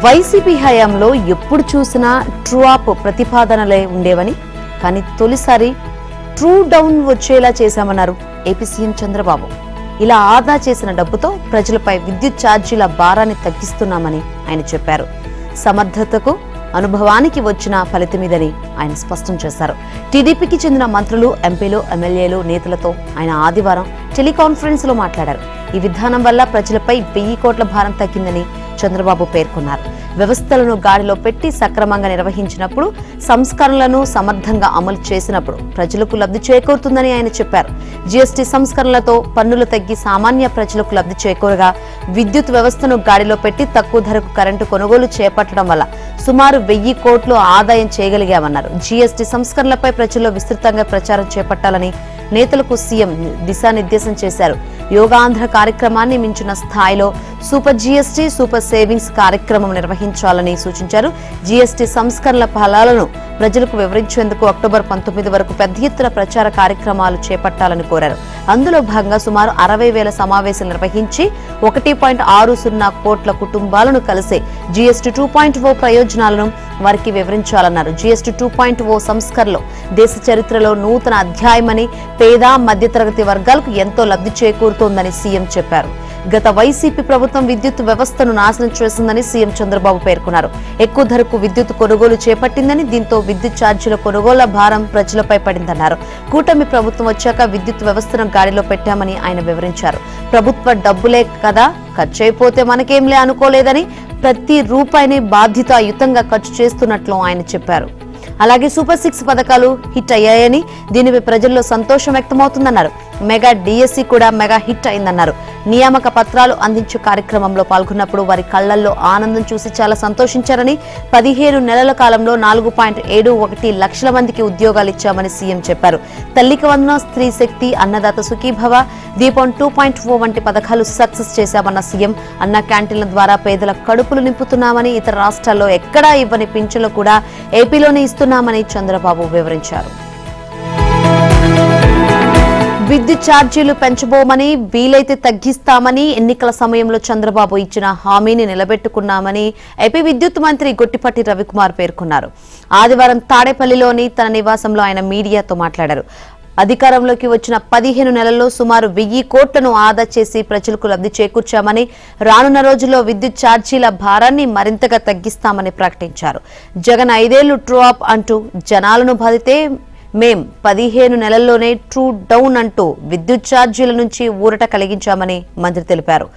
YCP హయాంలో ఎప్పుడు చూసినా ట్రూ అప్ ప్రతిపాదనలే ఉండేవని, కానీ తొలిసారి ట్రూ డౌన్ వచ్చేలా చేశామన్నారు ఏపీ సీఎం చంద్రబాబు. ఇలా ఆదా చేసిన డబ్బుతో ప్రజలపై విద్యుత్ ఛార్జీల భారాన్ని తగ్గిస్తున్నామని ఆయన చెప్పారు. సమర్థతకు అనుభవానికి వచ్చిన ఫలితమిదని ఆయన స్పష్టం చేశారు. టీడీపీకి చెందిన మంత్రులు, ఎంపీలు, ఎమ్మెల్యేలు, నేతలతో ఆయన ఆదివారం టెలికాన్ఫరెన్స్ లో మాట్లాడారు. ఈ విధానం వల్ల ప్రజలపై 1000 కోట్ల భారం తగ్గిందని చంద్రబాబు పేర్కొన్నారు. వ్యవస్థలను గాడిలో పెట్టి సక్రమంగా నిర్వహించినప్పుడు, సంస్కరణలను సమర్థంగా అమలు చేసినప్పుడు ప్రజలకు లబ్ధి చేకూరుతుందని ఆయన చెప్పారు. జీఎస్టీ సంస్కరణలతో పన్నులు తగ్గి సామాన్య ప్రజలకు లబ్ధి చేకూరగా, విద్యుత్ వ్యవస్థను గాడిలో పెట్టి తక్కువ ధరకు కరెంటు కొనుగోలు చేపట్టడం వల్ల సుమారు 1000 కోట్లు ఆదాయం చేయగలిగామన్నారు. జీఎస్టీ సంస్కరణలపై ప్రజల్లో విస్తృతంగా ప్రచారం చేపట్టాలని నేతలకు సీఎం దిశానిర్దేశం చేశారు. యోగాంధ్ర కార్యక్రమాన్ని మించిన స్థాయిలో సూపర్ జీఎస్టీ, సూపర్ సేవింగ్స్ కార్యక్రమం నిర్వహించాలని సూచించారు. జీఎస్టీ సంస్కరణల ఫలాలను ప్రజలకు వివరించేందుకు అక్టోబర్ 19 వరకు పెద్ద ఎత్తున ప్రచార కార్యక్రమాలు చేపట్టాలని కోరారు. అందులో భాగంగా సుమారు 60,000 సమావేశాలు నిర్వహించి 1.60 కోట్ల కుటుంబాలను కలిసే జీఎస్టీ 2.0 ప్రయోజనాలను వారికి వివరించాలన్నారు. జీఎస్టీ 2.0 సంస్కరణలో దేశ చరిత్రలో నూతన అధ్యాయమని, పేద మధ్యతరగతి వర్గాలకు ఎంతో లబ్ధి చేకూరుతోందని సీఎం చెప్పారు. గత వైసీపీ ప్రభుత్వం విద్యుత్ వ్యవస్థను నాశనం చేసిందని సీఎం చంద్రబాబు పేర్కొన్నారు. ఎక్కువ ధరకు విద్యుత్ కొనుగోలు చేపట్టిందని, దీంతో విద్యుత్ ఛార్జీల కొనుగోళ్ల భారం ప్రజలపై పడిందన్నారు. కూటమి ప్రభుత్వం వచ్చాక విద్యుత్ వ్యవస్థను గాడిలో పెట్టామని ఆయన వివరించారు. ప్రభుత్వ డబ్బులే కదా, ఖర్చయిపోతే మనకేంలే అనుకోలేదని, ప్రతి రూపాయిని బాధ్యతాయుతంగా ఖర్చు చేస్తున్నట్లు ఆయన చెప్పారు. అలాగే సూపర్ 6 పథకాలు హిట్ అయ్యాయని, దీనిపై ప్రజల్లో సంతోషం వ్యక్తమవుతుందన్నారు. మెగా డిఎస్సి కూడా మెగా హిట్ అయిందన్నారు. నియామక పత్రాలు అందించే కార్యక్రమంలో పాల్గొన్నప్పుడు వారి కళ్లల్లో ఆనందం చూసి చాలా సంతోషించారని, 15 నెలల కాలంలో 4.71 లక్షల మందికి ఉద్యోగాలు ఇచ్చామని సీఎం చెప్పారు. తల్లికి వందనం, స్త్రీ శక్తి, అన్నదాత సుఖీభవ, దీపం 2.0 వంటి పథకాలు సక్సెస్ చేశామన్న సీఎం, అన్న క్యాంటీన్ల ద్వారా పేదల కడుపులు నింపుతున్నామని, ఇతర రాష్ట్రాల్లో ఎక్కడా ఇవ్వని పింఛన్లు కూడా ఏపీలోనే ఇస్తున్నామని చంద్రబాబు వివరించారు. విద్యుత్ ఛార్జీలు పెంచబోమని, వీలైతే తగ్గిస్తామని ఎన్నికల సమయంలో చంద్రబాబు ఇచ్చిన హామీని నిలబెట్టుకున్నామని ఏపీ విద్యుత్ మంత్రి గొట్టిపాటి రవికుమార్ పేర్కొన్నారు. ఆదివారం తాడేపల్లిలోని తన నివాసంలో ఆయన మీడియాతో మాట్లాడారు. అధికారంలోకి వచ్చిన 15 నెలల్లో సుమారు 1000 కోట్లను ఆదా చేసి ప్రజలకు లబ్ధి చేకూర్చామని, రానున్న రోజుల్లో విద్యుత్ ఛార్జీల భారాన్ని మరింతగా తగ్గిస్తామని ప్రకటించారు. జగన్ 5 ఏళ్లు ట్రూ అప్ అంటూ జనాలను బాధితే మేం 15 నెలల్లోనే ట్రూ డౌన్ అంటూ విద్యుత్ ఛార్జీల నుంచి ఊరట కలిగించామని మంత్రి తెలిపారు.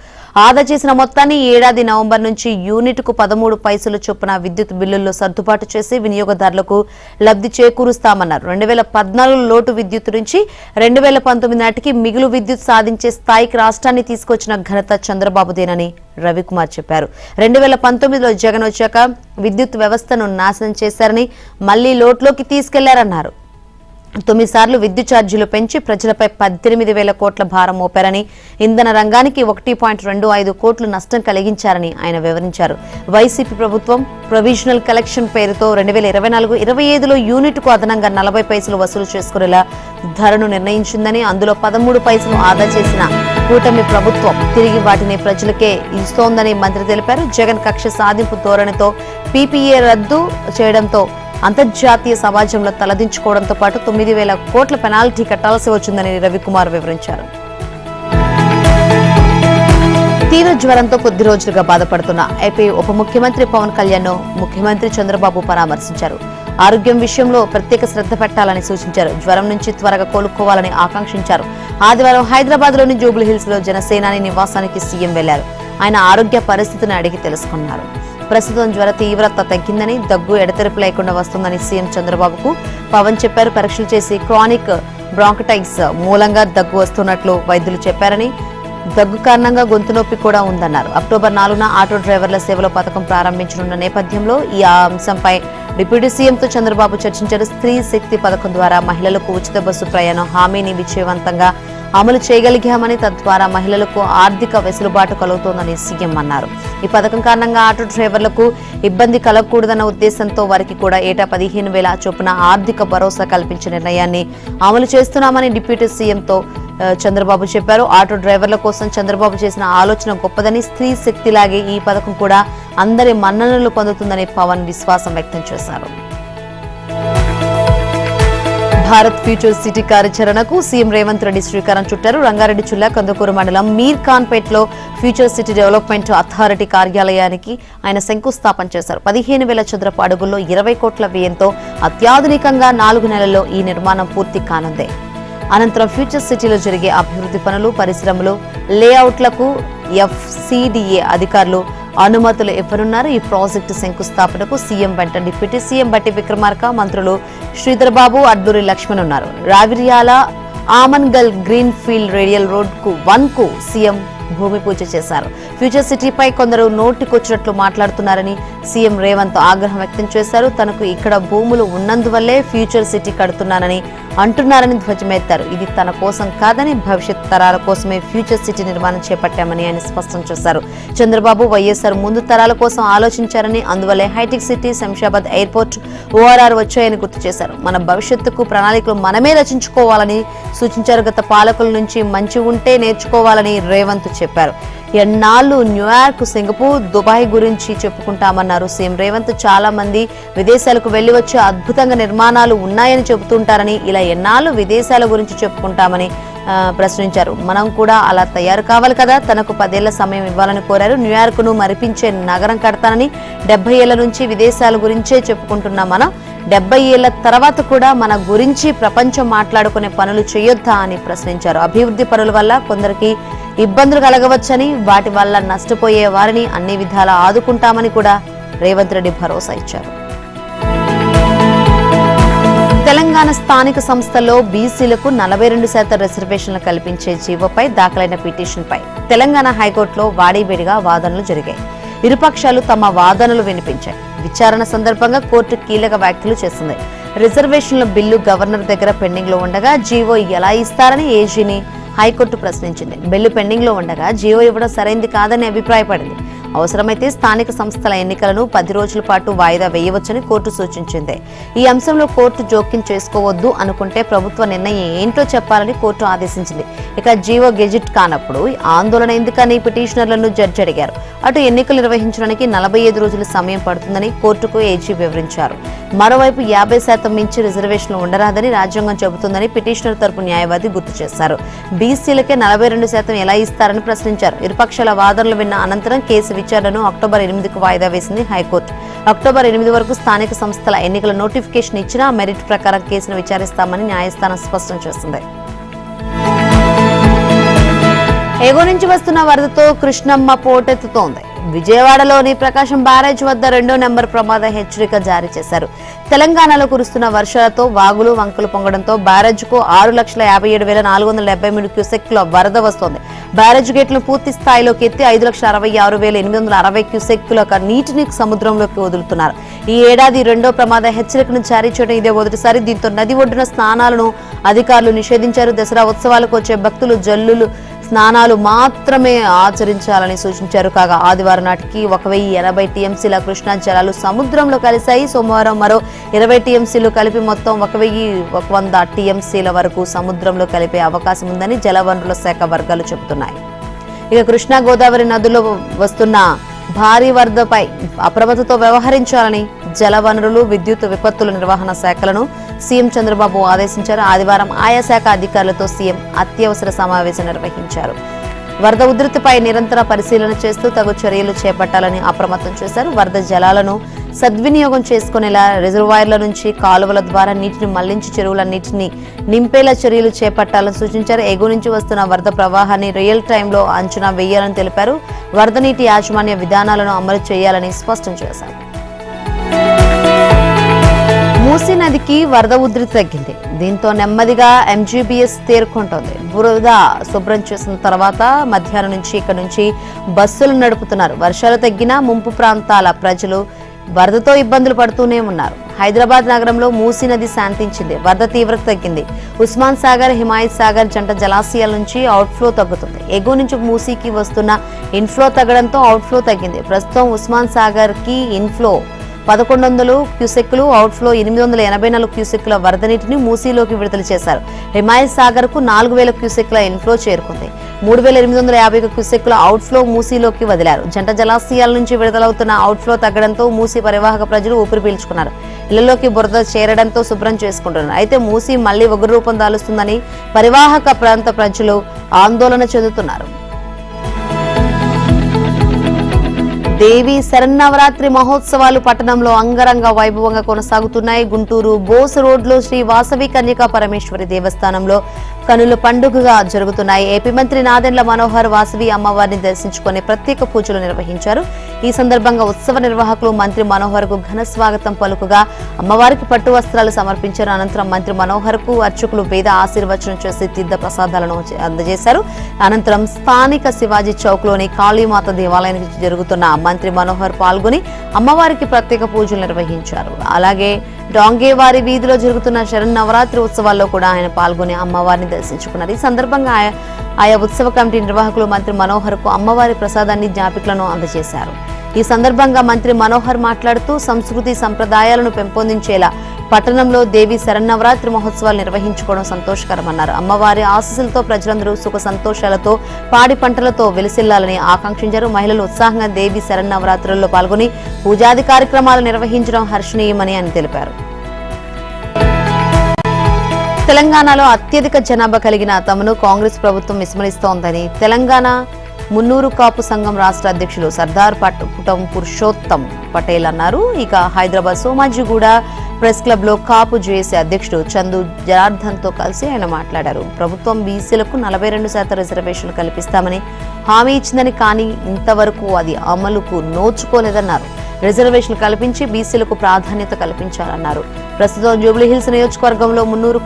ఆదా చేసిన మొత్తాన్ని ఏడాది నవంబర్ నుంచి యూనిట్కు 13 పైసలు చొప్పున విద్యుత్ బిల్లుల్లో సర్దుబాటు చేసి వినియోగదారులకు లబ్ధి చేకూరుస్తామన్నారు. 2014 లోటు విద్యుత్ నుంచి 2019 నాటికి మిగులు విద్యుత్ సాధించే స్థాయికి రాష్ట్రాన్ని తీసుకొచ్చిన ఘనత చంద్రబాబుదేనని రవికుమార్ చెప్పారు. 2019లో జగన్ వచ్చాక విద్యుత్ వ్యవస్థను నాశనం చేశారని, మళ్లీ లోట్లోకి తీసుకెళ్లారన్నారు. 9 సార్లు విద్యుత్ ఛార్జీలు పెంచి ప్రజలపై 18,000 కోట్ల భారం మోపారని, ఇంధన రంగానికి 1.25 కోట్లు నష్టం కలిగించారని ఆయన వివరించారు. వైసీపీ ప్రభుత్వం ప్రొవిజనల్ కలెక్షన్ పేరుతో 2024-25లో యూనిట్కు అదనంగా 40 పైసలు వసూలు చేసుకునేలా ధరను నిర్ణయించిందని, అందులో 13 పైసలు ఆదా చేసిన కూటమి ప్రభుత్వం తిరిగి వాటిని ప్రజలకే ఇస్తోందని మంత్రి తెలిపారు. జగన్ కక్ష సాధింపు ధోరణితో పీపీఏ రద్దు చేయడంతో అంతర్జాతీయ సమాజంలో తలదించుకోవడంతో పాటు 9,000 కోట్ల పెనాల్టీ కట్టాల్సి వచ్చిందని రవికుమార్ వివరించారు. తీవ్ర జ్వరంతో కొద్ది రోజులుగా బాధపడుతున్న ఏపీ ఉప ముఖ్యమంత్రి పవన్ కళ్యాణ్ ను ముఖ్యమంత్రి చంద్రబాబు పరామర్శించారు. ఆరోగ్యం విషయంలో ప్రత్యేక శ్రద్ధ పెట్టాలని సూచించారు. జ్వరం నుంచి త్వరగా కోలుకోవాలని ఆకాంక్షించారు. ఆదివారం హైదరాబాద్ లోని జూబ్లీహిల్స్ లో జనసేనాని నివాసానికి సీఎం వెళ్లారు. ఆయన ఆరోగ్య పరిస్థితిని అడిగి తెలుసుకున్నారు. ప్రస్తుతం జ్వర తీవ్రత తగ్గిందని, దగ్గు ఎడతెరిపి లేకుండా వస్తుందని సీఎం చంద్రబాబుకు పవన్ చెప్పారు. పరీక్షలు చేసి క్రానిక్ బ్రాంకటైటిస్ మూలంగా దగ్గు వస్తున్నట్లు వైద్యులు చెప్పారని, దగ్గు కారణంగా గొంతు నొప్పి కూడా ఉందన్నారు. అక్టోబర్ 4న ఆటో డ్రైవర్ల సేవలో పథకం ప్రారంభించనున్న నేపథ్యంలో ఈ అంశంపై డిప్యూటీ సీఎంతో చంద్రబాబు చర్చించారు. స్త్రీ శక్తి పథకం ద్వారా మహిళలకు ఉచిత బస్సు ప్రయాణం హామీని విజయవంతంగా అమలు చేయగలిగామని, తద్వారా మహిళలకు ఆర్థిక వెసులుబాటు కలుగుతోందని సీఎం అన్నారు. ఈ పథకం కారణంగా ఆటో డ్రైవర్లకు ఇబ్బంది కలగకూడదన్న ఉద్దేశంతో వారికి కూడా ఏటా 15,000 చొప్పున ఆర్థిక భరోసా కల్పించే నిర్ణయాన్ని అమలు చేస్తున్నామని డిప్యూటీ సీఎంతో చంద్రబాబు చెప్పారు. ఆటో డ్రైవర్ల కోసం చంద్రబాబు చేసిన ఆలోచన గొప్పదని, స్త్రీ శక్తిలాగే ఈ పథకం కూడా అందరి మన్ననలు పొందుతుందని పవన్ విశ్వాసం వ్యక్తం చేశారు. భారత్ ఫ్యూచర్ సిటీ కార్యాచరణకు సీఎం రేవంత్ రెడ్డి శ్రీకారం చుట్టారు. రంగారెడ్డి జిల్లా కందుకూరు మండలం మీర్ ఖాన్పేట్లో ఫ్యూచర్ సిటీ డెవలప్మెంట్ అథారిటీ కార్యాలయానికి ఆయన శంకుస్థాపన చేశారు. 15,000 చదరపు అడుగుల్లో 20 కోట్ల వ్యయంతో అత్యాధునికంగా 4 నెలల్లో ఈ నిర్మాణం పూర్తి కానుంది. అనంతరం ఫ్యూచర్ సిటీలో జరిగే అభివృద్ధి పనులు, పరిశ్రమలు, లేఅవుట్లకు FCDA అధికారులు అనుమతులు ఇవ్వనున్నారు. ఈ ప్రాజెక్టు శంకుస్థాపనకు సీఎం వెంట డిప్యూటీ సీఎం బట్టి విక్రమార్క, మంత్రులు శ్రీధర్ బాబు, అడ్లూరి లక్ష్మణ్ ఉన్నారు. Raviryal Amangal green field radial road 1 కు సీఎం భూమి పూజ చేశారు. ఫ్యూచర్ సిటీపై కొందరు నోటికొచ్చినట్లు మాట్లాడుతున్నారని సీఎం రేవంత్ ఆగ్రహం వ్యక్తం చేశారు. తనకు ఇక్కడ భూములు ఉన్నందువల్లే ఫ్యూచర్ సిటీ కడుతున్నానని అంటున్నారని ధ్వజమెత్తారు. ఇది తన కోసం కాదని భవిష్యత్ తరాల కోసమే ఫ్యూచర్ సిటీ నిర్మాణం చేపట్టామని ఆయన స్పష్టం చేశారు. చంద్రబాబు, వైఎస్ఆర్ ముందు తరాల కోసం ఆలోచించారని, అందువల్లే హైటెక్ సిటీ, శంషాబాద్ ఎయిర్పోర్ట్, ORR వచ్చాయని గుర్తు చేశారు. మన భవిష్యత్తుకు ప్రణాళికలు మనమే రచించుకోవాలని సూచించారు. గత పాలకుల నుంచి మంచి ఉంటే నేర్చుకోవాలని రేవంత్ చెప్పారు. ఎన్నాళ్ళు న్యూయార్క్, సింగపూర్, దుబాయ్ గురించి చెప్పుకుంటామన్నారు సీఎం రేవంత్. చాలా మంది విదేశాలకు వెళ్లి వచ్చే అద్భుతంగా నిర్మాణాలు ఉన్నాయని చెబుతుంటారని, ఇలా ఎన్నాళ్ళు విదేశాల గురించి చెప్పుకుంటామని ప్రశ్నించారు. మనం కూడా అలా తయారు కావాలి కదా. తనకు 10 ఏళ్ల సమయం ఇవ్వాలని కోరారు. న్యూయార్క్ ను మరిపించే నగరం కడతానని, 70 ఏళ్ల నుంచి విదేశాల గురించే చెప్పుకుంటున్నాం. మనం 70 ఏళ్ల తర్వాత కూడా మన గురించి ప్రపంచం మాట్లాడుకునే పనులు చేయొద్దా అని ప్రశ్నించారు. అభివృద్ధి పనుల వల్ల కొందరికి ఇబ్బందులు కలగవచ్చని, వాటి వల్ల నష్టపోయే వారిని అన్ని విధాలా ఆదుకుంటామని కూడా రేవంత్ రెడ్డి భరోసా ఇచ్చారు. తెలంగాణ స్థానిక సంస్థల్లో బీసీలకు 42% రిజర్వేషన్లు కల్పించే జీవోపై దాఖలైన పిటిషన్పై తెలంగాణ హైకోర్టులో వాడివేడిగా వాదనలు జరిగాయి. ఇరుపక్షాలు తమ వాదనలు వినిపించాయి. విచారణ సందర్భంగా కోర్టు కీలక వ్యాఖ్యలు చేసింది. రిజర్వేషన్ల బిల్లు గవర్నర్ దగ్గర పెండింగ్ లో ఉండగా జీవో ఎలా ఇస్తారని ఏజీని హైకోర్టు ప్రశ్నించింది. బిల్లు పెండింగ్ లో ఉండగా జీవో ఇవ్వడం సరైంది కాదని అభిప్రాయపడింది. అవసరమైతే స్థానిక సంస్థల ఎన్నికలను 10 రోజుల పాటు వాయిదా వేయవచ్చని కోర్టు సూచించింది. ఈ అంశంలో కోర్టు జోక్యం చేసుకోవద్దు అనుకుంటే ప్రభుత్వ నిర్ణయం ఏంటో చెప్పాలని కోర్టు ఆదేశించింది. ఇక జీవో గెజిట్ కానప్పుడు ఆందోళన ఎందుకని పిటిషనర్లను జడ్జి అడిగారు. అటు ఎన్నికలు నిర్వహించడానికి 45 రోజుల సమయం పడుతుందని కోర్టుకు ఏజీ వివరించారు. మరోవైపు 50% మించి రిజర్వేషన్లు ఉండరాదని రాజ్యాంగం చెబుతుందని పిటిషనర్ తరపు న్యాయవాది గుర్తు చేశారు. బీసీలకే 42% ఎలా ఇస్తారని ప్రశ్నించారు. ఇరుపక్షాల వాదనలు విన్న అనంతరం కేసు విచారణను అక్టోబర్ 8కు వాయిదా వేసింది హైకోర్టు. అక్టోబర్ 8 వరకు స్థానిక సంస్థల ఎన్నికల నోటిఫికేషన్ ఇచ్చినా మెరిట్ ప్రకారం కేసును విచారిస్తామని న్యాయస్థానం స్పష్టం చేసింది. ఎగువ నుంచి వస్తున్న వరదతో కృష్ణమ్మ పోటెత్తుతోంది. విజయవాడలోని ప్రకాశం బ్యారేజ్ వద్ద 2వ నెంబర్ ప్రమాద హెచ్చరిక జారీ చేశారు. తెలంగాణలో కురుస్తున్న వర్షాలతో వాగులు వంకలు పొంగడంతో బ్యారేజ్కు 6,57,473 క్యూసెక్ల వరద వస్తోంది. బ్యారేజ్ గేట్లను పూర్తి స్థాయిలోకి ఎత్తి 5,66,860 క్యూసెక్ల నీటిని సముద్రంలోకి వదులుతున్నారు. ఈ ఏడాది 2వ ప్రమాద హెచ్చరికను జారీ చేయడం ఇదే మొదటిసారి. దీంతో నది ఒడ్డున స్నానాలను అధికారులు నిషేధించారు. దసరా ఉత్సవాలకు వచ్చే భక్తులు జల్లులు స్నానాలు మాత్రమే ఆచరించాలని సూచించారు. కాగా ఆదివారం నాటికి 1,080 టీఎంసీల కృష్ణా జలాలు సముద్రంలో కలిశాయి. సోమవారం మరో 20 టీఎంసీలు కలిపి మొత్తం 1,100 టీఎంసీల వరకు సముద్రంలో కలిపే అవకాశం ఉందని జలవనరుల శాఖ వర్గాలు చెబుతున్నాయి. ఇక కృష్ణా గోదావరి నదుల్లో వస్తున్న భారీ వరదపై అప్రమత్తతో వ్యవహరించాలని జలవనరులు, విద్యుత్ విపత్తుల నిర్వహణ శాఖలను సీఎం చంద్రబాబు ఆదేశించారు. ఆదివారం ఆయా శాఖ అధికారులతో సీఎం అత్యవసర సమావేశం నిర్వహించారు. వరద ఉధృతిపై నిరంతర పరిశీలన చేస్తూ తగు చర్యలు చేపట్టాలని అప్రమత్తం చేశారు. వరద జలాలను సద్వినియోగం చేసుకునేలా రిజర్వాయర్ల నుంచి కాలువల ద్వారా నీటిని మళ్లించి చెరువులన్నింటినీ నింపేలా చర్యలు చేపట్టాలని సూచించారు. ఎగువ నుంచి వస్తున్న వరద ప్రవాహాన్ని రియల్ టైంలో అంచనా వేయాలని తెలిపారు. వరద నీటి యాజమాన్య విధానాలను అమలు చేయాలని స్పష్టం చేశారు. మూసీ నదికి వరద ఉధృతి తగ్గింది. దీంతో నెమ్మదిగా ఎంజీబీఎస్ తేరుకుంటోంది. బురద శుభ్రం చేసిన తర్వాత మధ్యాహ్నం నుంచి ఇక్కడ నుంచి బస్సులు నడుపుతున్నారు. వర్షాలు తగ్గినా ముంపు ప్రాంతాల ప్రజలు వరదతో ఇబ్బందులు పడుతూనే ఉన్నారు. హైదరాబాద్ నగరంలో మూసీ నది శాంతించింది. వరద తీవ్రత తగ్గింది. ఉస్మాన్ సాగర్, హిమాయత్ సాగర్ జంట జలాశయాల నుంచి అవుట్ఫ్లో తగ్గుతుంది. ఎగువ నుంచి మూసీకి వస్తున్న ఇన్ఫ్లో తగ్గడంతో అవుట్ఫ్లో తగ్గింది. ప్రస్తుతం ఉస్మాన్ సాగర్ కి ఇన్ఫ్లో 1100 క్యూసెక్కులు, అవుట్ఫ్లో 884 క్యూసెక్కుల వరద నీటిని మూసీలోకి విడుదల చేశారు. హిమాయత్ సాగర్ కు 4000 క్యూసెక్కుల ఇన్ఫ్లో చేరుకుంది. 3850 క్యూసెక్కుల అవుట్ఫ్లో మూసీలోకి వదిలారు. జంట జలాశయాల నుంచి విడుదలవుతున్న అవుట్ఫ్లో తగ్గడంతో మూసీ పరివాహక ప్రజలు ఊపిరి పీల్చుకున్నారు. ఇళ్లలోకి బురద చేరడంతో శుభ్రం చేసుకుంటున్నారు. అయితే మూసీ మళ్లీ ఉగ్ర రూపం దాలుస్తుందని పరివాహక ప్రాంత ప్రజలు ఆందోళన చెందుతున్నారు. దేవి శరన్నవరాత్రి మహోత్సవాలు పట్టణంలో అంగరంగ వైభవంగా కొనసాగుతున్నాయి. గుంటూరు బోస్ రోడ్లో శ్రీ వాసవి కన్యకా పరమేశ్వరి దేవస్థానంలో కనుల పండుగగా జరుగుతున్నాయి. ఏపీ మంత్రి నాదెండ్ల మనోహర్ వాసవి అమ్మవారిని దర్శించుకుని ప్రత్యేక పూజలు నిర్వహించారు. ఈ సందర్భంగా ఉత్సవ నిర్వాహకులు మంత్రి మనోహర్ కు ఘన స్వాగతం పలుకుగా అమ్మవారికి పట్టు వస్త్రాలు సమర్పించారు. అనంతరం మంత్రి మనోహర్ కు అర్చకులు వేద ఆశీర్వచనం చేసి తీర్థ ప్రసాదాలను అందజేశారు. అనంతరం స్థానిక శివాజీ చౌక్ లోని కాళీమాత దేవాలయానికి జరుగుతున్న మంత్రి మనోహర్ పాల్గొని అమ్మవారికి ప్రత్యేక పూజలు నిర్వహించారు. అలాగే డాంగేవారి వీధిలో జరుగుతున్న శరన్నవరాత్రి ఉత్సవాల్లో కూడా ఆయన పాల్గొని అమ్మవారిని దర్శించుకున్నారు. ఈ సందర్భంగా ఆయా ఉత్సవ కమిటీ నిర్వాహకులు మంత్రి మనోహర్ కు అమ్మవారి ప్రసాదాన్ని జ్ఞాపికలను అందజేశారు. ఈ సందర్భంగా మంత్రి మనోహర్ మాట్లాడుతూ సంస్కృతి సంప్రదాయాలను పెంపొందించేలా పట్టణంలో దేవి శరన్నవరాత్రి మహోత్సవాలు నిర్వహించుకోవడం సంతోషకరమన్నారు. అమ్మవారి ఆశీస్సులతో ప్రజలందరూ సుఖ సంతోషాలతో పాడి పంటలతో వెలిసిల్లాలని ఆకాంక్షించారు. మహిళలు ఉత్సాహంగా దేవి శరన్నవరాత్రుల్లో పాల్గొని పూజాది కార్యక్రమాలు నిర్వహించడం హర్షణీయమని ఆయన తెలిపారు. తెలంగాణలో అత్యధిక జనాభా కలిగిన తమను కాంగ్రెస్ ప్రభుత్వం విస్మరిస్తోందని తెలంగాణ మున్నూరు కాపు సంఘం రాష్ట్ర అధ్యక్షులు సర్దార్ పుటం పురుషోత్తం పటేల్ అన్నారు. ఇక హైదరాబాద్ సోమాజిగూడ ప్రెస్ క్లబ్ లో కాపు జేఏసీ అధ్యక్షుడు చందు జనార్దన్ తో కలిసి ఆయన మాట్లాడారు. ప్రభుత్వం బీసీలకు 42% రిజర్వేషన్లు కల్పిస్తామని హామీ ఇచ్చిందని, కానీ ఇంతవరకు అది అమలుకు నోచుకోలేదన్నారు. రిజర్వేషన్లు కల్పించి బీసీలకు ప్రాధాన్యత కల్పించాలన్నారు. ప్రస్తుతం జూబ్లీహిల్స్ నియోజకవర్గంలో మున్నూరు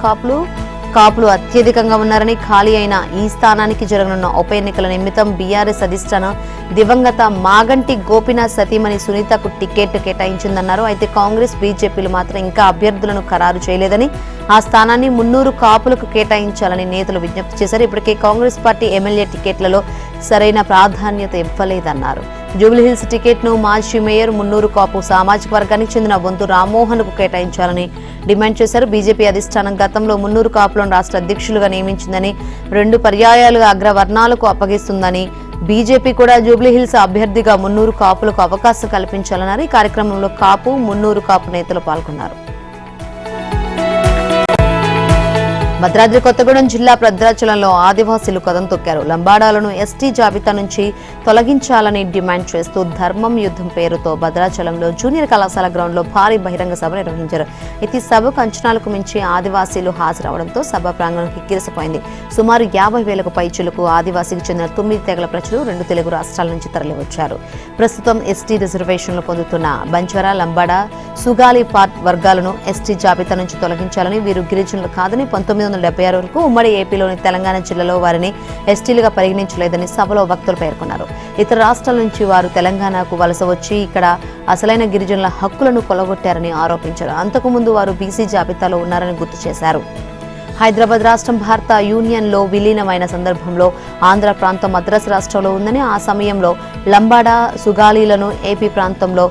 కాపులు అత్యధికంగా ఉన్నారని, ఖాళీ అయిన ఈ స్థానానికి జరగనున్న ఉప ఎన్నికల నిమిత్తం బీఆర్ఎస్ అధిష్టానం దివంగత మాగంటి గోపీనాథ్ సతీమణి సునీతకు టికెట్ కేటాయించిందన్నారు. అయితే కాంగ్రెస్ బీజేపీలు మాత్రం ఇంకా అభ్యర్థులను ఖరారు చేయలేదని, ఆ స్థానాన్ని మున్నూరు కాపులకు కేటాయించాలని నేతలు విజ్ఞప్తి చేశారు. ఇప్పటికే కాంగ్రెస్ పార్టీ ఎమ్మెల్యే టికెట్లలో సరైన ప్రాధాన్యత ఇవ్వలేదన్నారు. జూబ్లీహిల్స్ టికెట్ ను మాజీ మేయర్ మున్నూరు కాపు సామాజిక వర్గానికి చెందిన బొంతు రామ్మోహన్ కు కేటాయించాలని డిమాండ్ చేశారు. బీజేపీ అధిష్టానం గతంలో మున్నూరు కాపులను రాష్ట్ర అధ్యక్షులుగా నియమించిందని, 2 పర్యాయాలుగా అగ్రవర్ణాలకు అప్పగిస్తుందని, బీజేపీ కూడా జూబ్లీహిల్స్ అభ్యర్థిగా మున్నూరు కాపులకు అవకాశం కల్పించాలన్నారు. ఈ కార్యక్రమంలో కాపు, మున్నూరు కాపు నేతలు పాల్గొన్నారు. భద్రాద్రి కొత్తగూడెం జిల్లా భద్రాచలంలో ఆదివాసీలు కదం తొక్కారు. లంబాడాలను ఎస్టీ జాబితా నుంచి తొలగించాలని డిమాండ్ చేస్తూ ధర్మం యుద్ధం పేరుతో భద్రాచలంలో జూనియర్ కళాశాల గ్రౌండ్ లో భారీ బహిరంగ సభ నిర్వహించారు. అయితే సభకు అంచనాలకు మించి ఆదివాసీలు హాజరవడంతో సభ ప్రాంగణం కిక్కిరిసిపోయింది. సుమారు 50,000కు పైచులకు ఆదివాసీకి చెందిన 9 తెగల ప్రజలు 2 తెలుగు రాష్ట్రాల నుంచి తరలివచ్చారు. ప్రస్తుతం ఎస్టీ రిజర్వేషన్లు పొందుతున్న బంజారా, లంబాడ, సుగాలి పార్ట్ వర్గాలను ఎస్టీ జాబితా నుంచి తొలగించాలని, వీరు గిరిజనులు కాదని 1976 వరకు ఉమ్మడి ఏపీలోని తెలంగాణ జిల్లాలో వారిని ఎస్టీలుగా పరిగణించలేదని సభలో వక్తలు పేర్కొన్నారు. ఇతర రాష్ట్రాల నుంచి వారు తెలంగాణకు వలస వచ్చి ఇక్కడ అసలైన గిరిజనుల హక్కులను కొలగొట్టారని ఆరోపించారు. అంతకుముందు వారు బీసీ జాబితాలో ఉన్నారని గుర్తు చేశారు. హైదరాబాద్ రాష్ట్రం భారత యూనియన్ లో విలీనమైన సందర్భంలో ఆంధ్ర ప్రాంతం మద్రాసు రాష్ట్రంలో ఉందని, ఆ సమయంలో లంబాడా, సుగాలీలను ఏపీ ప్రాంతంలో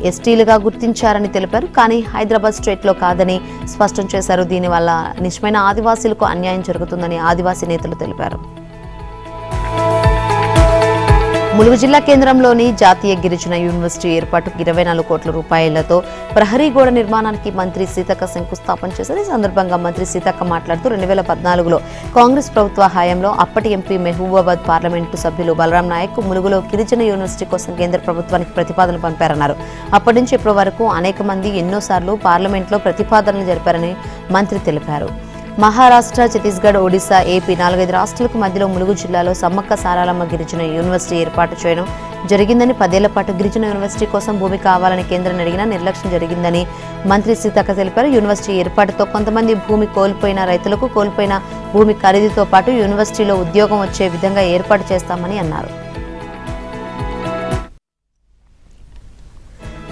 ఎస్టీలుగా గుర్తించారని తెలిపారు. కానీ హైదరాబాద్ స్టేట్ లో కాదని స్పష్టం చేశారు. దీనివల్ల నిజమైన ఆదివాసీలకు అన్యాయం జరుగుతుందని ఆదివాసీ నేతలు తెలిపారు. ములుగు జిల్లా కేంద్రంలోని జాతీయ గిరిజన యూనివర్సిటీ ఏర్పాటుకు 24 కోట్ల రూపాయలతో ప్రహరీ గోడ నిర్మాణానికి మంత్రి సీతక్క శంకుస్థాపన చేశారు. ఈ సందర్భంగా మంత్రి సీతక్క మాట్లాడుతూ 2014లో కాంగ్రెస్ ప్రభుత్వ హయాంలో అప్పటి ఎంపీ మహబూబాబాద్ పార్లమెంటు సభ్యులు బలరాం నాయక్ ములుగులో గిరిజన యూనివర్సిటీ కోసం కేంద్ర ప్రభుత్వానికి ప్రతిపాదన పంపారన్నారు. అప్పటి నుంచి ఇప్పటి వరకు అనేక మంది ఎన్నోసార్లు పార్లమెంట్లో ప్రతిపాదనలు జరిపారని మంత్రి తెలిపారు. మహారాష్ట్ర, ఛత్తీస్గఢ్, ఒడిశా, ఏపీ 4-5 రాష్ట్రాలకు మధ్యలో ములుగు జిల్లాలో సమ్మక్క సారాలమ్మ గిరిజన యూనివర్సిటీ ఏర్పాటు చేయడం జరిగిందని, 10 ఏళ్ల పాటు గిరిజన యూనివర్సిటీ కోసం భూమి కావాలని కేంద్రాన్ని అడిగినా నిర్లక్ష్యం జరిగిందని మంత్రి సీతక్క తెలిపారు. యూనివర్సిటీ ఏర్పాటుతో కొంతమంది భూమి కోల్పోయిన రైతులకు కోల్పోయిన భూమి ఖరీదుతో పాటు యూనివర్సిటీలో ఉద్యోగం వచ్చే విధంగా ఏర్పాటు చేస్తామని అన్నారు.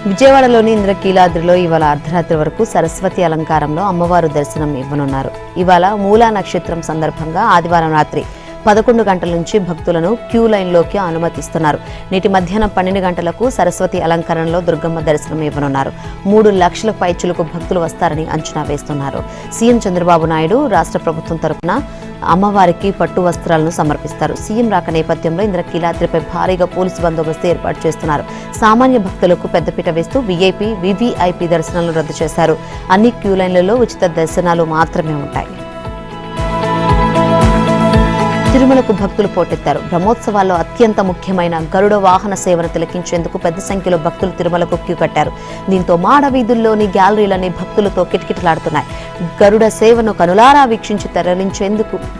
విజయవాడలోని ఇంద్రకీలాద్రిలో ఇవాళ అర్ధరాత్రి వరకు సరస్వతి అలంకారంలో అమ్మవారు దర్శనం ఇవ్వనున్నారు. ఇవాళ మూలా నక్షత్రం సందర్భంగా ఆదివారం రాత్రి 11 గంటల నుంచి భక్తులను క్యూ లైన్లోకి అనుమతిస్తున్నారు. నేటి మధ్యాహ్నం 12 గంటలకు సరస్వతి అలంకరణలో దుర్గమ్మ దర్శనం ఇవ్వనున్నారు. 3 లక్షల పైచులకు భక్తులు వస్తారని అంచనా వేస్తున్నారు. సీఎం చంద్రబాబు నాయుడు రాష్ట్ర ప్రభుత్వం తరపున అమ్మవారికి పట్టు వస్త్రాలను సమర్పిస్తారు. సీఎం రాక నేపథ్యంలో ఇంద్రకీలాద్రిపై భారీగా పోలీసు బందోబస్తు ఏర్పాటు చేస్తున్నారు. సామాన్య భక్తులకు పెద్దపీట వేస్తూ వీఐపీ, వివిఐపీ దర్శనాలను రద్దు చేశారు. అన్ని క్యూ లైన్లలో ఉచిత దర్శనాలు మాత్రమే ఉంటాయి. తిరుమలకు భక్తులు పోటెత్తారు. బ్రహ్మోత్సవాల్లో అత్యంత ముఖ్యమైన గరుడ వాహన సేవను తిలకించేందుకు పెద్ద సంఖ్యలో భక్తులు తిరుమలకు క్యూ కట్టారు. దీంతో మాడ వీధుల్లోని గ్యాలరీలన్నీ భక్తులతో కిటకిటలాడుతున్నాయి. గరుడ సేవను కనులారా వీక్షించి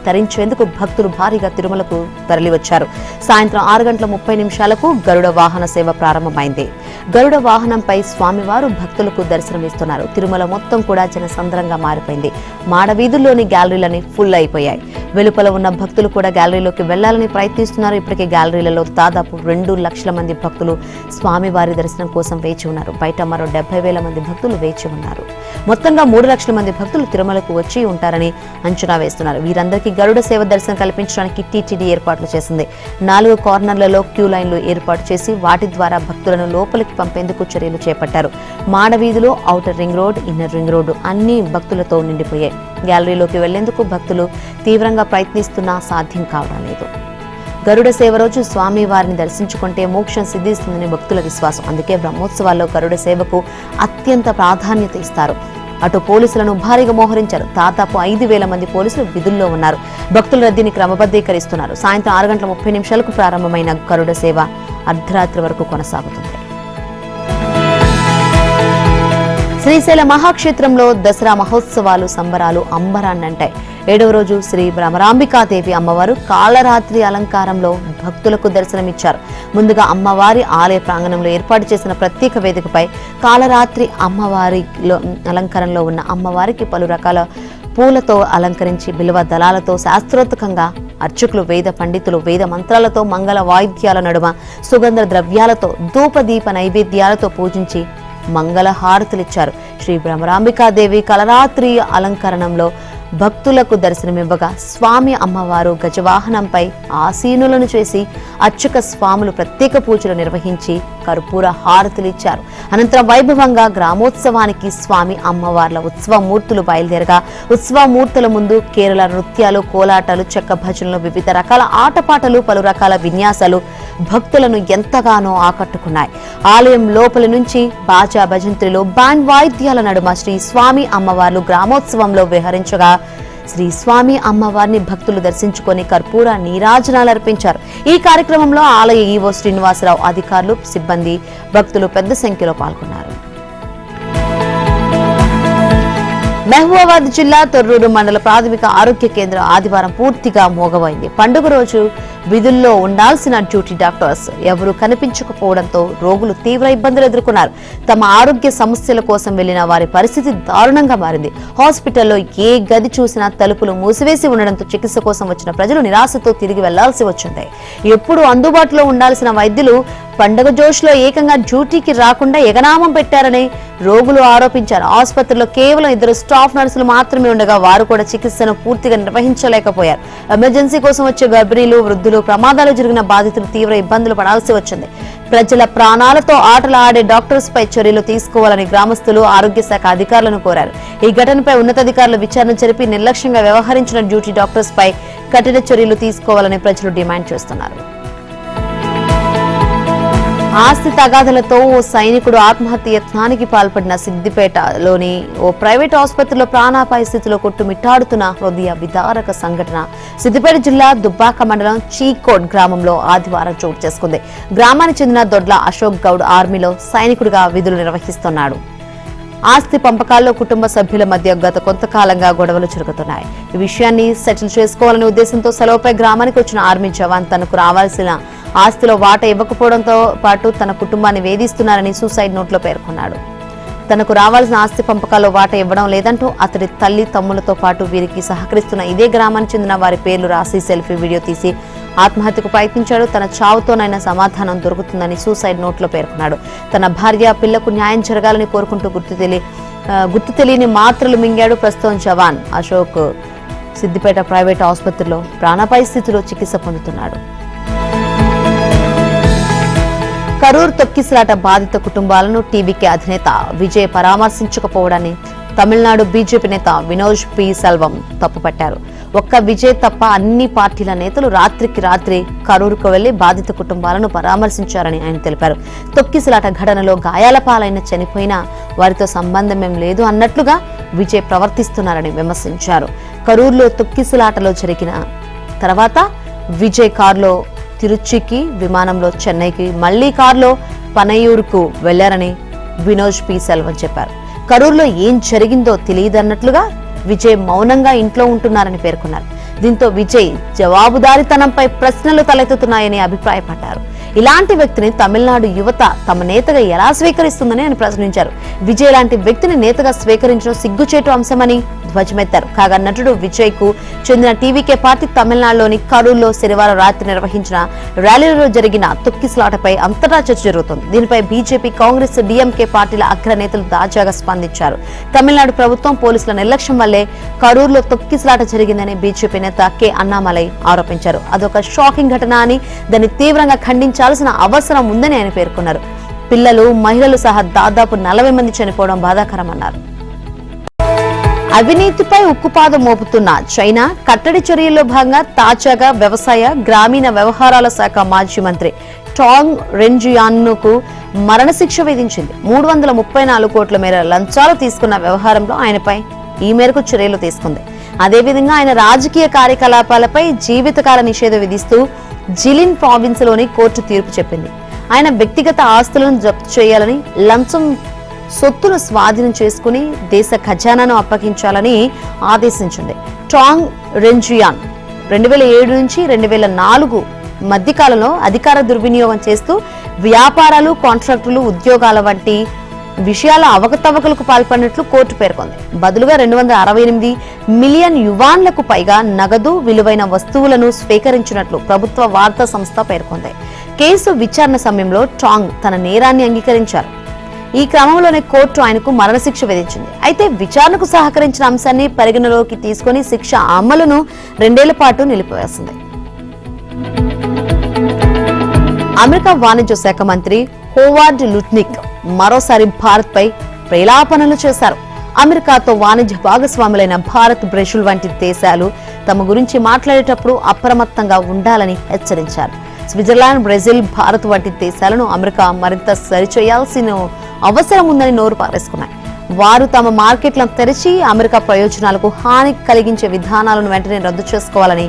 తరించేందుకు భక్తులు భారీగా తిరుమలకు తరలివచ్చారు. సాయంత్రం 6:30 గరుడ వాహన సేవ ప్రారంభమైంది. గరుడ వాహనంపై స్వామివారు భక్తులకు దర్శనమిస్తున్నారు. తిరుమల మొత్తం కూడా జనసంద్రంగా మారిపోయింది. మాడ వీధుల్లోని గ్యాలరీలన్నీ ఫుల్ అయిపోయాయి. వెలుపల ఉన్న భక్తులు కూడా గ్యాలరీలోకి వెళ్లాలని ప్రయత్నిస్తున్నారు. ఇప్పటికే గ్యాలరీలలో దాదాపు 2 లక్షల మంది భక్తులు స్వామివారి దర్శనం కోసం వేచి ఉన్నారు. బయట మరో 70,000 మంది భక్తులు వేచి ఉన్నారు. మొత్తంగా 3 లక్షల మంది భక్తులు తిరుమలకు వచ్చి ఉంటారని అంచనా వేస్తున్నారు. వీరందరికీ గరుడ సేవ దర్శనం కల్పించడానికి టీటీడీ ఏర్పాట్లు చేసింది. 4 కార్నర్లలో క్యూ లైన్లు ఏర్పాటు చేసి వాటి ద్వారా భక్తులను లోపలికి పంపేందుకు చర్యలు చేపట్టారు. మాడవీధిలో outer ring road, inner ring road అన్ని భక్తులతో నిండిపోయాయి. గ్యాలరీలోకి వెళ్లేందుకు భక్తులు తీవ్రంగా ప్రయత్నిస్తున్నా సాధ్యం కావడం లేదు. గరుడ సేవ రోజు స్వామి వారిని దర్శించుకుంటే మోక్షం సిద్ధిస్తుందని భక్తుల విశ్వాసం. అందుకే బ్రహ్మోత్సవాల్లో గరుడ సేవకు అత్యంత ప్రాధాన్యత ఇస్తారు. అటు పోలీసులను భారీగా మోహరించారు. దాదాపు 5,000 మంది పోలీసులు విధుల్లో ఉన్నారు. భక్తుల రద్దీని క్రమబద్ధీకరిస్తున్నారు. సాయంత్రం 6:30 ప్రారంభమైన గరుడ సేవ అర్ధరాత్రి వరకు కొనసాగుతుంది. శ్రీశైల మహాక్షేత్రంలో దసరా మహోత్సవాలు సంబరాలు అంబరాన్నంటాయి. 7వ రోజు శ్రీ భ్రమరాంబికాదేవి అమ్మవారు కాళరాత్రి అలంకారంలో భక్తులకు దర్శనమిచ్చారు. ముందుగా అమ్మవారి ఆలయ ప్రాంగణంలో ఏర్పాటు చేసిన ప్రత్యేక వేదికపై కాళరాత్రి అమ్మవారి అలంకారంలో ఉన్న అమ్మవారికి పలు రకాల పూలతో అలంకరించి బిల్వ దళాలతో శాస్త్రోత్తకంగా అర్చకులు, వేద పండితులు వేద మంత్రాలతో, మంగళ వాయిద్యాల నడుమ సుగంధ ద్రవ్యాలతో, ధూపదీప నైవేద్యాలతో పూజించి మంగళ హారతులిచ్చారు. శ్రీ భ్రమరాంబికాదేవి కళరాత్రి అలంకరణంలో భక్తులకు దర్శనమివ్వగా స్వామి అమ్మవారు గజవాహనంపై ఆసీనులను చేసి అర్చక స్వాములు ప్రత్యేక పూజలు నిర్వహించి కర్పూర హారతులిచ్చారు. అనంతరం వైభవంగా గ్రామోత్సవానికి స్వామి అమ్మవార్ల ఉత్సవమూర్తులు బయలుదేరగా ఉత్సవమూర్తుల ముందు కేరళ నృత్యాలు, కోలాటాలు, చెక్క భజనలు, వివిధ రకాల ఆటపాటలు, పలు రకాల విన్యాసాలు భక్తులను ఎంతగానో ఆకట్టుకున్నాయి. ఆలయం లోపలి నుంచి బాజా భజంత్రిలో, బ్యాండ్ వాయిద్యాల నడుమ శ్రీ స్వామి అమ్మవార్లు గ్రామోత్సవంలో విహరించగా శ్రీ స్వామి అమ్మవారిని భక్తులు దర్శించుకొని కర్పూర నీరాజనాలు అర్పించారు. ఈ కార్యక్రమంలో ఆలయ ఈవో శ్రీనివాసరావు, అధికారులు, సిబ్బంది, భక్తులు పెద్ద సంఖ్యలో పాల్గొన్నారు. మహబూబాబాద్ జిల్లా తొర్రూరు మండల ప్రాథమిక ఆరోగ్య కేంద్రం ఆదివారం పూర్తిగా మోగబోయింది. పండుగ రోజు విధుల్లో ఉండాల్సిన డ్యూటీ డాక్టర్స్ ఎవరూ కనిపించకపోవడంతో రోగులు తీవ్ర ఇబ్బందులు ఎదుర్కొన్నారు. తమ ఆరోగ్య సమస్యల కోసం వెళ్లిన వారి పరిస్థితి దారుణంగా మారింది. హాస్పిటల్లో ఏ గది చూసినా తలుపులు మూసివేసి ఉండడంతో చికిత్స కోసం వచ్చిన ప్రజలు నిరాశతో తిరిగి వెళ్లాల్సి వచ్చింది. ఎప్పుడు అందుబాటులో ఉండాల్సిన వైద్యులు పండుగ జోష్లో ఏకంగా డ్యూటీకి రాకుండా ఎగనామం పెట్టారని రోగులు ఆరోపించారు. ఆసుపత్రిలో కేవలం 2 స్టాఫ్ నర్సులు మాత్రమే ఉండగా వారు కూడా చికిత్సను పూర్తిగా నిర్వహించలేకపోయారు. ఎమర్జెన్సీ కోసం వచ్చే గర్భిణీలు, వృద్ధులు, ప్రమాదాలు జరిగిన బాధితులు తీవ్ర ఇబ్బందులు పడాల్సి వచ్చింది. ప్రజల ప్రాణాలతో ఆటలు ఆడే డాక్టర్స్ పై చర్యలు తీసుకోవాలని గ్రామస్తులు ఆరోగ్య శాఖ అధికారులను కోరారు. ఈ ఘటనపై ఉన్నతాధికారులు విచారణ జరిపి నిర్లక్ష్యంగా వ్యవహరించిన డ్యూటీ డాక్టర్స్ పై కఠిన చర్యలు తీసుకోవాలని ప్రజలు డిమాండ్ చేస్తున్నారు. ఆస్తి తగాదలతో ఓ సైనికుడు ఆత్మహత్య యత్నానికి పాల్పడిన సిద్దిపేటలోని ఓ ప్రైవేట్ ఆసుపత్రిలో ప్రాణాపాయ స్థితిలో కొట్టుమిట్టాడుతున్న హృదయ విదారక సంఘటన సిద్దిపేట జిల్లా దుబ్బాక మండలం చీకోట్ గ్రామంలో ఆదివారం చోటు చేసుకుంది. గ్రామానికి చెందిన దొడ్ల అశోక్ గౌడ్ ఆర్మీలో సైనికుడిగా విధులు నిర్వహిస్తున్నాడు. ఆస్తి పంపకాల్లో కుటుంబ సభ్యుల మధ్య గత కొంతకాలంగా గొడవలు జరుగుతున్నాయి. ఈ విషయాన్ని సెటిల్ చేసుకోవాలనే ఉద్దేశంతో సెలవుపై గ్రామానికి వచ్చిన ఆర్మీ జవాన్ తనకు రావాల్సిన ఆస్తిలో వాటా ఇవ్వకపోవడంతో పాటు తన కుటుంబాన్ని వేధిస్తున్నారని సూసైడ్ నోట్లో పేర్కొన్నాడు. తనకు రావాల్సిన ఆస్తి పంపకాల్లో వాటా ఇవ్వడం లేదంటూ అతడి తల్లి, తమ్ములతో పాటు వీరికి సహకరిస్తున్న ఇదే గ్రామానికి చెందిన వారి పేర్లు రాసి సెల్ఫీ వీడియో తీసి ఆత్మహత్యకు ప్రయత్నించాడు. తన చావుతోనైనా సమాధానం దొరుకుతుందని సూసైడ్ నోట్లో పేర్కొన్నాడు. తన భార్య, పిల్లకు న్యాయం జరగాలని కోరుకుంటూ గుర్తు తెలియని మాత్రలు మింగాడు. ప్రస్తుతం జవాన్ అశోక్ సిద్దిపేట ప్రైవేట్ ఆసుపత్రిలో ప్రాణాపాయ స్థితిలో చికిత్స పొందుతున్నాడు. కరూర్ తొక్కిసలాట బాధిత కుటుంబాలను టీవీకే అధినేత విజయ్ పరామర్శించకపోవడాన్ని తమిళనాడు బీజేపీ నేత వినోద్ పి సెల్వం తప్పుపట్టారు. ఒక్క విజయ్ తప్ప అన్ని పార్టీల నేతలు రాత్రికి రాత్రి కరూరుకు వెళ్లి బాధిత కుటుంబాలను పరామర్శించారని ఆయన తెలిపారు. తొక్కిసలాట ఘటనలో గాయాల పాలైన చనిపోయినా వారితో సంబంధమేం లేదు అన్నట్లుగా విజయ్ ప్రవర్తిస్తున్నారని విమర్శించారు. కరూరులో తొక్కిసలాటలో జరిగిన తర్వాత విజయ్ కారులో తిరుచికి, విమానంలో చెన్నైకి, మళ్లీ కారులో పనయూరుకు వెళ్లారని వినోద్ పి సెల్వం చెప్పారు. కరూరులో ఏం జరిగిందో తెలియదన్నట్లుగా విజయ్ మౌనంగా ఇంట్లో ఉంటున్నారని పేర్కొన్నారు. దీంతో విజయ్ జవాబుదారీతనంపై ప్రశ్నలు తలెత్తుతున్నాయని అభిప్రాయపడ్డారు. ఇలాంటి వ్యక్తిని తమిళనాడు యువత తమ నేతగా ఎలా స్వీకరిస్తుందని ఆయన ప్రశ్నించారు. విజయ్ లాంటి వ్యక్తిని నేతగా స్వీకరించడం సిగ్గుచేటు అంశమని ధ్వజమెత్తారు. కాగా నటుడు విజయ్ కు చెందిన టీవీకే పార్టీ తమిళనాడులోని కరూరులో శనివారం రాత్రి నిర్వహించిన ర్యాలీలో జరిగిన తొక్కిసలాటపై అంతటా చర్చ జరుగుతోంది. దీనిపై బీజేపీ, కాంగ్రెస్, డీఎంకే పార్టీల అగ్రనేతలు తాజాగా స్పందించారు. తమిళనాడు ప్రభుత్వం పోలీసుల నిర్లక్ష్యం వల్లే కరూరులో తొక్కిసలాట జరిగిందని బీజేపీ నేత కె అన్నామలై ఆరోపించారు. అదొక షాకింగ్ ఘటన అని దాన్ని తీవ్రంగా ఖండించాల్సిన అవసరం ఉందని ఆయన పేర్కొన్నారు. పిల్లలు, మహిళలు సహా దాదాపు 40 మంది చనిపోవడం బాధాకరమన్నారు. అవినీతిపై ఉక్కుపాదం మోపుతున్న చైనా కట్టడి చర్యల్లో భాగంగా తాజాగా వ్యవసాయ, గ్రామీణ వ్యవహారాల శాఖ మాజీ మంత్రి టాంగ్ రెన్జియాన్కు మరణశిక్ష విధించింది. 334 కోట్ల మేర లంచాలు తీసుకున్న వ్యవహారంలో ఆయనపై ఈ మేరకు చర్యలు తీసుకుంది. అదేవిధంగా ఆయన రాజకీయ కార్యకలాపాలపై జీవితకాల నిషేధం విధిస్తూ జిలిన్ ప్రావిన్స్ లోని కోర్టు తీర్పు చెప్పింది. ఆయన వ్యక్తిగత ఆస్తులను జప్తు చేయాలని, లంచం సొత్తును స్వాధీనం చేసుకుని దేశ ఖజానాను అప్పగించాలని ఆదేశించింది. టాంగ్ రెన్జియాన్ 2007 నుంచి 2004 మధ్యకాలంలో అధికార దుర్వినియోగం చేస్తూ వ్యాపారాలు, కాంట్రాక్టులు, ఉద్యోగాల వంటి విషయాల అవకతవకలకు పాల్పడినట్లు కోర్టు పేర్కొంది. బదులుగా 268 మిలియన్ యువాన్లకు పైగా నగదు, విలువైన వస్తువులను స్వీకరించినట్లు ప్రభుత్వ వార్తా సంస్థ పేర్కొంది. కేసు విచారణ సమయంలో టాంగ్ తన నేరాన్ని అంగీకరించారు. ఈ క్రమంలోనే కోర్టు ఆయనకు మరణశిక్ష విధించింది. అయితే విచారణకు సహకరించిన అంశాన్ని పరిగణలోకి తీసుకుని శిక్ష అమలును 2 ఏళ్ల పాటు నిలిపివేసింది. అమెరికా వాణిజ్య శాఖ మంత్రి హోవార్డ్ లుట్నిక్ మరోసారి భారత్ పై ప్రేలాపనలు చేశారు. అమెరికాతో వాణిజ్య భాగస్వాములైన భారత్, బ్రెజిల్ వంటి దేశాలు తమ గురించి మాట్లాడేటప్పుడు అప్రమత్తంగా ఉండాలని హెచ్చరించారు. స్విట్జర్లాండ్, బ్రెజిల్, భారత్ వంటి దేశాలను అమెరికా మరింత సరిచేయాల్సిన అవసరం ఉందని నోరు పారేసుకున్నాయి. వారు తమ మార్కెట్లను తెరిచి అమెరికా ప్రయోజనాలకు హాని కలిగించే విధానాలను వెంటనే రద్దు చేసుకోవాలని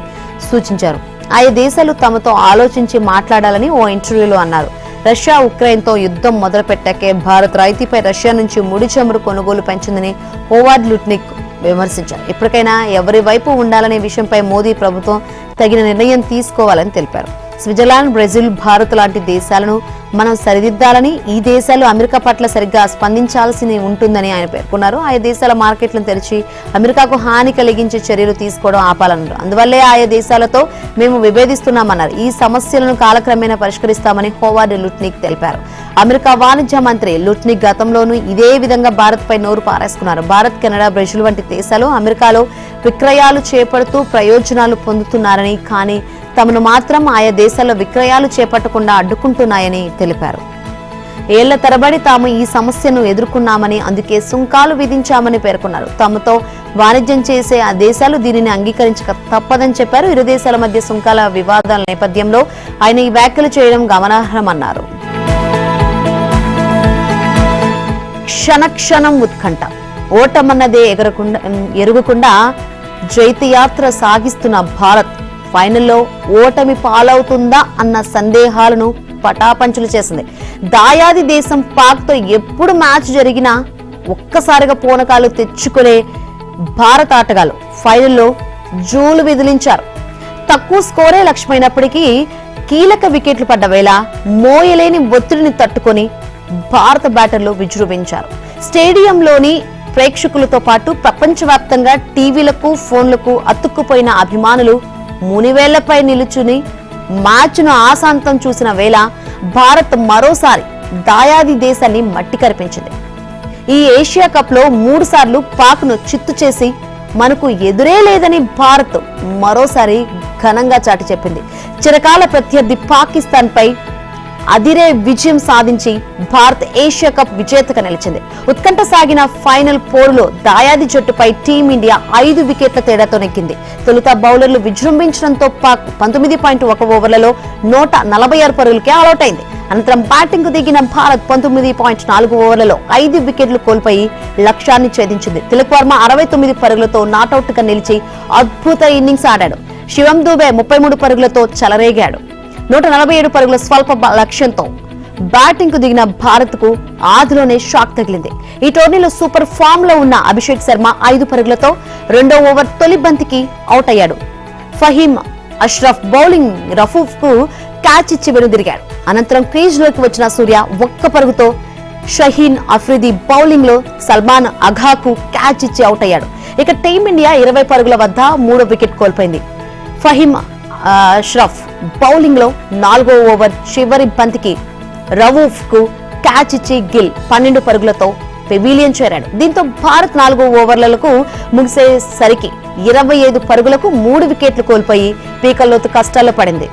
సూచించారు. ఆయా దేశాలు తమతో ఆలోచించి మాట్లాడాలని ఓ ఇంటర్వ్యూలో అన్నారు. రష్యా ఉక్రెయిన్తో యుద్ధం మొదలుపెట్టాకే భారత్ రైతుపై రష్యా నుంచి ముడి చమురు కొనుగోలు పెంచిందని హోవార్డ్ లుట్నిక్ విమర్శించారు. ఇప్పటికైనా ఎవరి వైపు ఉండాలనే విషయంపై మోదీ ప్రభుత్వం తగిన నిర్ణయం తీసుకోవాలని తెలిపారు. స్విట్జర్లాండ్, బ్రెజిల్, భారత్ లాంటి దేశాలను మనం సరిదిద్దాలని, ఈ దేశాలు అమెరికా పట్ల సరిగ్గా స్పందించాల్సి ఉంటుందని ఆయన పేర్కొన్నారు. ఆయా దేశాల మార్కెట్లను తెరిచి అమెరికాకు హాని కలిగించే చర్యలు తీసుకోవడం ఆపాలన్నారు. అందువల్లే ఆయా దేశాలతో మేము విభేదిస్తున్నామన్నారు. ఈ సమస్యలను కాలక్రమేణా పరిష్కరిస్తామని హోవార్డ్ లుట్నిక్ తెలిపారు. అమెరికా వాణిజ్య మంత్రి లుట్నిక్ గతంలోనూ ఇదే విధంగా భారత్ పై నోరు పారేసుకున్నారు. భారత్, కెనడా, బ్రెజిల్ వంటి దేశాలు అమెరికాలో విక్రయాలు చేపడుతూ ప్రయోజనాలు పొందుతున్నారని, కానీ తమను మాత్రం ఆయా దేశాల్లో విక్రయాలు చేపట్టకుండా అడ్డుకుంటున్నాయని తెలిపారు. ఏళ్ల తరబడి తాము ఈ సమస్యను ఎదుర్కొన్నామని, అందుకే సుంకాలు విధించామని పేర్కొన్నారు. తమతో వాణిజ్యం చేసే ఆ దేశాలు దీనిని అంగీకరించక తప్పదని చెప్పారు. ఇరు దేశాల మధ్య సుంకాల వివాదాల నేపథ్యంలో ఆయన ఈ వ్యాఖ్యలు చేయడం గమనార్హమన్నారు. క్షణక్షణం ఉత్కంఠ, ఓటమన్నదే ఎరుగకుండా జైత్యయాత్ర సాగిస్తున్న భారత్ ఫైనల్లో ఓటమి పాలవుతుందా అన్న సందేహాలను పటాపంచులు చేసింది. దాయాది దేశం పాక్తో ఎప్పుడు మ్యాచ్ జరిగినా ఒక్కసారిగా పూనకాలు తెచ్చుకునే భారత ఆటగాళ్లు ఫైనల్లో జూలు విదిలించారు. తక్కువ స్కోరే లక్ష్యమైనప్పటికీ కీలక వికెట్లు పడ్డ వేళ మోయలేని ఒత్తిడిని తట్టుకొని భారత బ్యాటర్లు విజృంభించారు. స్టేడియంలోని ప్రేక్షకులతో పాటు ప్రపంచవ్యాప్తంగా టీవీలకు, ఫోన్లకు అతుక్కుపోయిన అభిమానులు మునివేళ్లపై నిలుచుని మ్యాచ్ను ఆశాంతం చూసిన వేళ భారత్ మరోసారి దాయాది దేశాన్ని మట్టి కరిపించింది. ఈ ఏషియా కప్ లో 3 సార్లు పాక్ ను చిత్తు చేసి మనకు ఎదురే లేదని భారత్ మరోసారి ఘనంగా చాటి చెప్పింది. చిరకాల ప్రత్యర్థి పాకిస్తాన్ పై అదిరే విజయం సాధించి భారత్ ఏషియా కప్ విజేతగా నిలిచింది. ఉత్కంఠ సాగిన ఫైనల్ పోరులో దాయాది జట్టుపై టీమిండియా 5 వికెట్ల తేడాతో నెగ్గింది. తొలుత బౌలర్లు విజృంభించడంతో పాక్ 19.1 ఓవర్లలో 146 పరుగులకే ఆలౌట్ అయింది. అనంతరం బ్యాటింగ్ కు దిగిన భారత్ 19.4 ఓవర్లలో 5 వికెట్లు కోల్పోయి లక్ష్యాన్ని ఛేదించింది. తిలక్ వర్మ 69 పరుగులతో నాటౌట్ గా నిలిచి అద్భుత ఇన్నింగ్స్ ఆడాడు. శివం దూబే 33 పరుగులతో చెలరేగాడు. 147 పరుగుల స్వల్ప లక్ష్యంతో బ్యాటింగ్ కు దిగిన భారత్ కు ఆదిలోనే షాక్ తగిలింది. ఈ టోర్నీలో సూపర్ ఫామ్ లో ఉన్న అభిషేక్ శర్మ 5 పరుగులతో రెండో ఓవర్ తొలి బంతికి అవుట్ అయ్యాడు. ఫహీమ్ అష్రఫ్ బౌలింగ్ రఫూఫ్ కు క్యాచ్ ఇచ్చి వెనుదిరిగాడు. అనంతరం క్రీజ్ లోకి వచ్చిన సూర్య 1 పరుగుతో షహీన్ అఫ్రిది బౌలింగ్ లో సల్మాన్ అఘాకు క్యాచ్ ఇచ్చి అవుట్ అయ్యాడు. ఇక టీమిండియా 20 పరుగుల వద్ద 3వ వికెట్ కోల్పోయింది. ఫహీమ్ అష్రఫ్ బౌలింగ్ లో 4వ ఓవర్ చివరి బంతికి రవూఫ్ కు క్యాచ్ ఇచ్చి గిల్ 12 పరుగులతో పెవిలియన్ చేరాడు. దీంతో భారత్ 4 ఓవర్లకు ముగిసేసరికి 25 పరుగులకు 3 వికెట్లు కోల్పోయి పీకల్లోతు కష్టాల్లో పడింది.